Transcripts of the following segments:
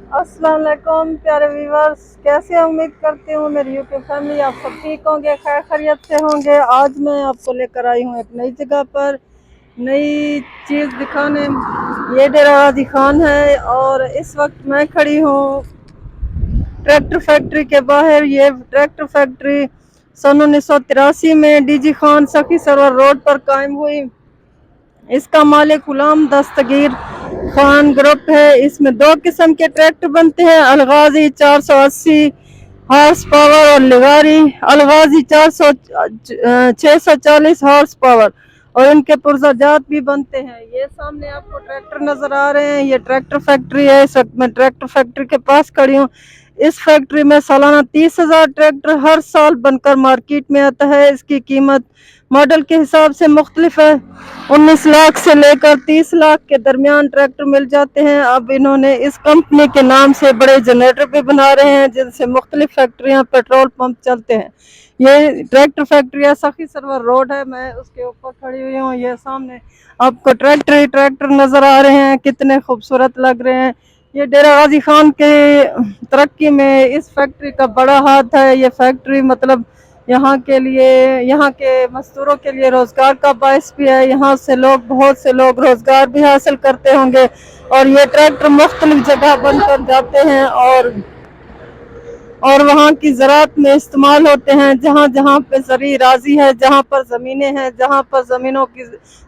अस्सलाम वालेकुम प्यारे व्यूवर्स, कैसे उम्मीद करती हूँ मेरी यूट्यूब फैमिली आप सब ठीक होंगे, खैर खैरियत से होंगे। आज मैं आपको लेकर आई हूँ एक नई जगह पर, नई चीज़ दिखाने। ये डेरा गाजी खान है और इस वक्त मैं खड़ी हूँ ट्रैक्टर फैक्ट्री के बाहर। ये ट्रैक्टर फैक्ट्री सन 1983 में डीजी खान सखी सरवर रोड पर कायम हुई। इसका मालिक गुलाम दस्तगीर खान ग्रुप है। इसमें दो किस्म के ट्रैक्टर बनते हैं, अलगाजी 480 हॉर्स पावर और लिगारी अलगाजी 640 हॉर्स पावर, और इनके पुर्जाजात भी बनते हैं। ये सामने आपको ट्रैक्टर नजर आ रहे हैं, ये ट्रैक्टर फैक्ट्री है। इस वक्त मैं ट्रैक्टर फैक्ट्री के पास खड़ी हूँ। इस फैक्ट्री में सालाना 30,000 ट्रैक्टर हर साल बनकर मार्केट में आता है। इसकी कीमत मॉडल के हिसाब से मुख्तलिफ है, 19 लाख से लेकर 30 लाख के दरमियान ट्रैक्टर मिल जाते हैं। अब इन्होंने इस कंपनी के नाम से बड़े जनरेटर भी बना रहे हैं जिनसे मुख्तलिफ फैक्ट्रियां पेट्रोल पंप चलते हैं। ये ट्रैक्टर फैक्ट्री सखी सरवर रोड है, मैं उसके ऊपर खड़ी हुई हूँ। ये सामने आपको ट्रैक्टर ही ट्रैक्टर नजर आ रहे हैं, कितने खूबसूरत लग रहे हैं। ये डेरा गाजी खान के तरक्की में इस फैक्ट्री का बड़ा हाथ है। ये फैक्ट्री मतलब यहाँ के लिए, यहाँ के मजदूरों के लिए रोजगार का बायस भी है। यहाँ से लोग, बहुत से लोग रोजगार भी हासिल करते होंगे। और ये ट्रैक्टर मुख्तलिफ जगह बनकर जाते हैं और वहाँ की ज़राअत में इस्तेमाल होते हैं। जहाँ जहाँ पे ज़री राजी है, जहाँ पर ज़मीनें हैं, जहाँ पर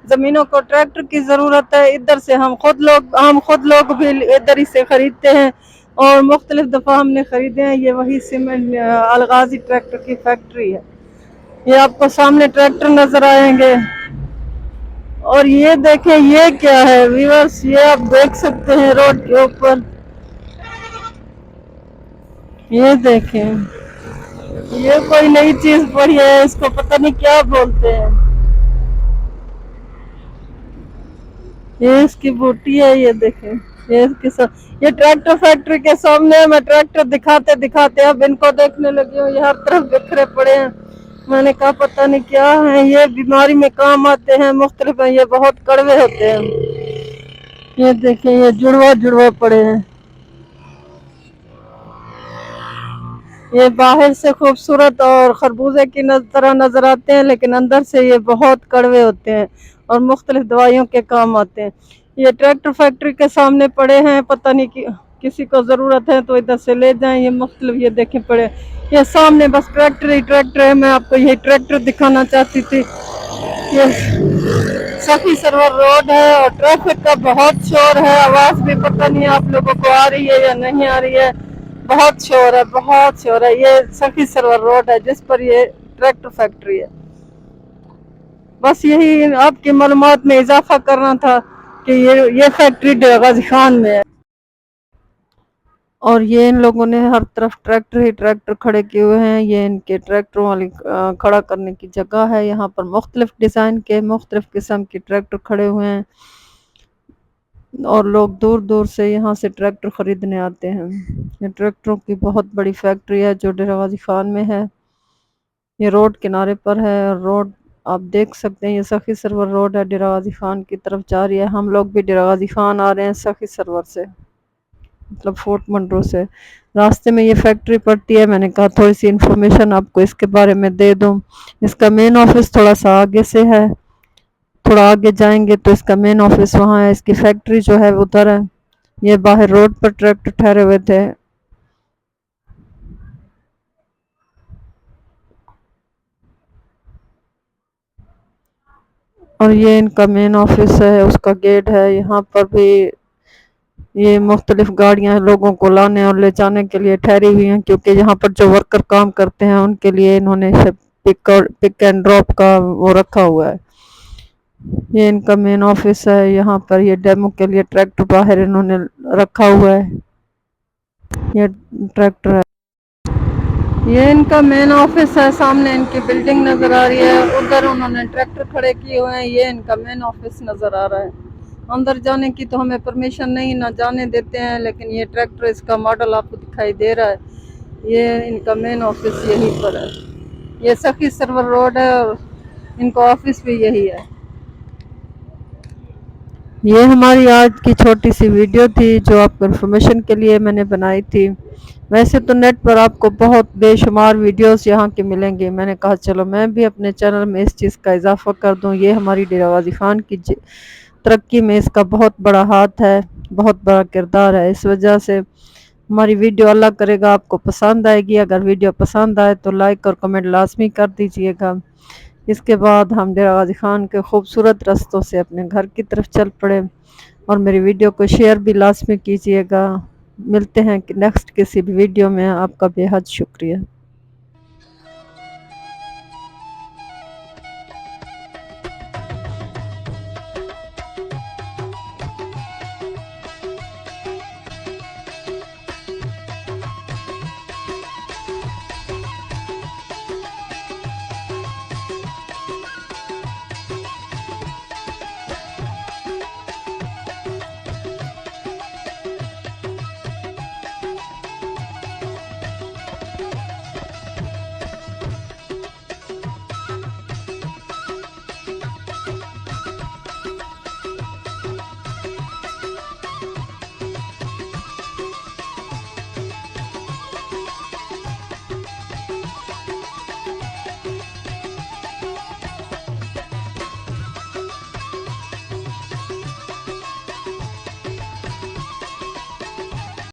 ज़मीनों को ट्रैक्टर की ज़रूरत है, इधर से हम खुद लोग भी इधर ही से ख़रीदते हैं। और मुख्तलिफ दफ़ा हमने ख़रीदे हैं। ये वही सीमेंट अलगाजी ट्रैक्टर की फैक्ट्री है। ये आपको सामने ट्रैक्टर नज़र आएंगे। और ये देखें, ये क्या है व्यूअर्स, ये आप देख सकते हैं रोड के ऊपर। ये देखें, ये कोई नई चीज पड़ी है, इसको पता नहीं क्या बोलते हैं। ये इसकी बूटी है, ये देखें। ये ट्रैक्टर फैक्ट्री के सामने मैं ट्रैक्टर दिखाते दिखाते अब इनको देखने लगी हूँ। ये हर तरफ बिखरे पड़े हैं। मैंने कहा पता नहीं क्या है, ये बीमारी में काम आते हैं, मुख्तलिफ हैं, ये बहुत कड़वे होते हैं। ये देखें, ये जुड़वा जुड़वा पड़े हैं। ये बाहर से खूबसूरत और खरबूजे की तरह नजर आते हैं, लेकिन अंदर से ये बहुत कड़वे होते हैं और मुख्तलिफ दवाइयों के काम आते हैं। ये ट्रैक्टर फैक्ट्री के सामने पड़े हैं, पता नहीं किसी को ज़रूरत है तो इधर से ले जाएं। ये मुख्तलिफ, ये देखें पड़े, ये सामने बस ट्रैक्टर ही ट्रैक्टर है। मैं आपको यही ट्रैक्टर दिखाना चाहती थी। ये सखी सरवर रोड है और ट्रैफिक का बहुत शोर है। आवाज़ भी पता नहीं आप लोगों को आ रही है या नहीं आ रही है। बहुत शोर है, बहुत शोर है। ये सखी सरवर रोड है जिस पर ये ट्रैक्टर फैक्ट्री है। बस यही आपकी मालूमात में इजाफा करना था कि ये फैक्ट्री डेरा गाजी खान में है। और ये इन लोगों ने हर तरफ ट्रैक्टर ही ट्रैक्टर खड़े किए हुए हैं। ये इनके ट्रैक्टरों वाली खड़ा करने की जगह है। यहाँ पर मुख्तलिफ डिज़ाइन के, मुख्तलिफ किस्म के ट्रैक्टर खड़े हुए हैं और लोग दूर दूर से यहाँ से ट्रैक्टर खरीदने आते हैं। ये ट्रैक्टरों की बहुत बड़ी फैक्ट्री है जो डेरा गाजी खान में है। ये रोड किनारे पर है और रोड आप देख सकते हैं, ये सखी सरवर रोड है, डेरा गाजी खान की तरफ जा रही है। हम लोग भी डेरा गाजी खान आ रहे हैं सखी सरवर से, मतलब फोर्ट मंडरो से। रास्ते में ये फैक्ट्री पड़ती है। मैंने कहा थोड़ी सी इन्फॉर्मेशन आपको इसके बारे में दे दूं। इसका मेन ऑफिस थोड़ा सा आगे से है, थोड़ा आगे जाएंगे तो इसका मेन ऑफिस वहाँ है। इसकी फैक्ट्री जो है उधर है। ये बाहर रोड पर ट्रैक्टर ठहरे हुए थे। और ये इनका मेन ऑफिस है, उसका गेट है। यहाँ पर भी ये मुख्तलिफ गाड़ियां लोगों को लाने और ले जाने के लिए ठहरी हुई हैं, क्योंकि यहाँ पर जो वर्कर काम करते हैं उनके लिए इन्होंने पिक एंड ड्रॉप का वो रखा हुआ है। ये इनका मेन ऑफिस है। यहाँ पर ये डेमो के लिए ट्रैक्टर बाहर इन्होंने रखा हुआ है। ये ट्रैक्टर है, ये इनका मेन ऑफिस है। सामने इनकी बिल्डिंग नजर आ रही है, उधर उन्होंने ट्रैक्टर खड़े किए हुए हैं। ये इनका मेन ऑफिस नजर आ रहा है। अंदर जाने की तो हमें परमिशन नहीं, ना जाने देते हैं, लेकिन ये ट्रैक्टर, इसका मॉडल आपको दिखाई दे रहा है। ये इनका मेन ऑफिस यहीं पर है। ये सखी सरवर रोड है और इनका ऑफिस भी यही है। ये हमारी आज की छोटी सी वीडियो थी जो आपको इन्फॉर्मेशन के लिए मैंने बनाई थी। वैसे तो नेट पर आपको बहुत बेशुमार वीडियोस यहाँ के मिलेंगे, मैंने कहा चलो मैं भी अपने चैनल में इस चीज़ का इजाफा कर दूँ। ये हमारी डेरा गाजी खान की तरक्की में इसका बहुत बड़ा हाथ है, बहुत बड़ा किरदार है। इस वजह से हमारी वीडियो अल्लाह करेगा आपको पसंद आएगी। अगर वीडियो पसंद आए तो लाइक और कमेंट लाजमी कर दीजिएगा। इसके बाद हम डेरा गाजी खान के खूबसूरत रास्तों से अपने घर की तरफ चल पड़े और मेरी वीडियो को शेयर भी लाजमी कीजिएगा। मिलते हैं नेक्स्ट किसी भी वीडियो में। आपका बेहद शुक्रिया।